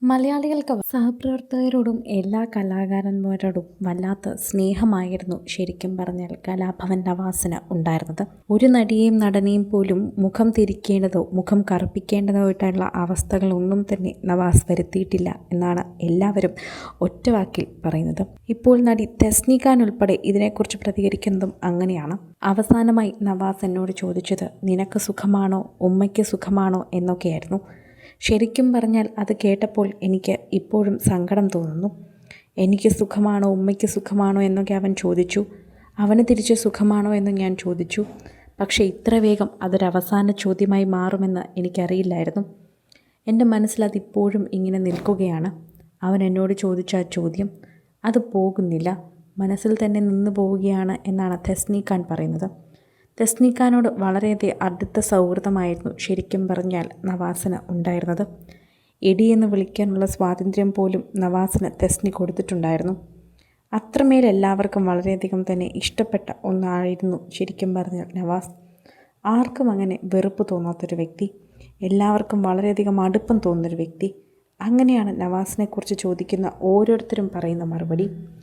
മലയാളികൾക്ക് സഹപ്രവർത്തകരോടും എല്ലാ കലാകാരന്മാരോടും വല്ലാത്ത സ്നേഹമായിരുന്നു ശരിക്കും പറഞ്ഞാൽ കലാഭവൻ നവാസിന് ഉണ്ടായിരുന്നത്. ഒരു നടിയെയും നടനെയും പോലും മുഖം തിരിക്കേണ്ടതോ മുഖം കറുപ്പിക്കേണ്ടതോ ആയിട്ടുള്ള അവസ്ഥകളൊന്നും തന്നെ നവാസ് വരുത്തിയിട്ടില്ല എന്നാണ് എല്ലാവരും ഒറ്റവാക്കിൽ പറയുന്നത്. ഇപ്പോൾ നടി തെസ്നി ഖാൻ ഉൾപ്പെടെ ഇതിനെക്കുറിച്ച് പ്രതികരിക്കുന്നതും അങ്ങനെയാണ്. അവസാനമായി നവാസ് എന്നോട് ചോദിച്ചത് നിനക്ക് സുഖമാണോ, ഉമ്മയ്ക്ക് സുഖമാണോ എന്നൊക്കെയായിരുന്നു. ശരിക്കും പറഞ്ഞാൽ അത് കേട്ടപ്പോൾ എനിക്ക് ഇപ്പോഴും സങ്കടം തോന്നുന്നു. എനിക്ക് സുഖമാണോ, ഉമ്മയ്ക്ക് സുഖമാണോ എന്നൊക്കെ അവൻ ചോദിച്ചു. അവന് തിരിച്ച് സുഖമാണോ എന്ന് ഞാൻ ചോദിച്ചു. പക്ഷേ ഇത്ര വേഗം അതൊരവസാന ചോദ്യമായി മാറുമെന്ന് എനിക്കറിയില്ലായിരുന്നു. എൻ്റെ മനസ്സിലതിപ്പോഴും ഇങ്ങനെ നിൽക്കുകയാണ്. അവൻ എന്നോട് ചോദിച്ച ആ ചോദ്യം അത് പോകുന്നില്ല, മനസ്സിൽ തന്നെ നിന്നു പോവുകയാണ് എന്നാണ് തെസ്നി ഖാൻ പറയുന്നത്. തെസ്നി ഖാനോട് വളരെയധികം അടുത്ത സൗഹൃദമായിരുന്നു ശരിക്കും പറഞ്ഞാൽ നവാസിന് ഉണ്ടായിരുന്നത്. എടി എന്ന് വിളിക്കാനുള്ള സ്വാതന്ത്ര്യം പോലും നവാസിന് തെസ്നി കൊടുത്തിട്ടുണ്ടായിരുന്നു. അത്രമേൽ എല്ലാവർക്കും വളരെയധികം തന്നെ ഇഷ്ടപ്പെട്ട ഒന്നായിരുന്നു ശരിക്കും പറഞ്ഞാൽ നവാസ്. ആർക്കും അങ്ങനെ വെറുപ്പ് തോന്നാത്തൊരു വ്യക്തി, എല്ലാവർക്കും വളരെയധികം അടുപ്പം തോന്നുന്നൊരു വ്യക്തി. അങ്ങനെയാണ് നവാസിനെക്കുറിച്ച് ചോദിക്കുന്ന ഓരോരുത്തരും പറയുന്ന മറുപടി.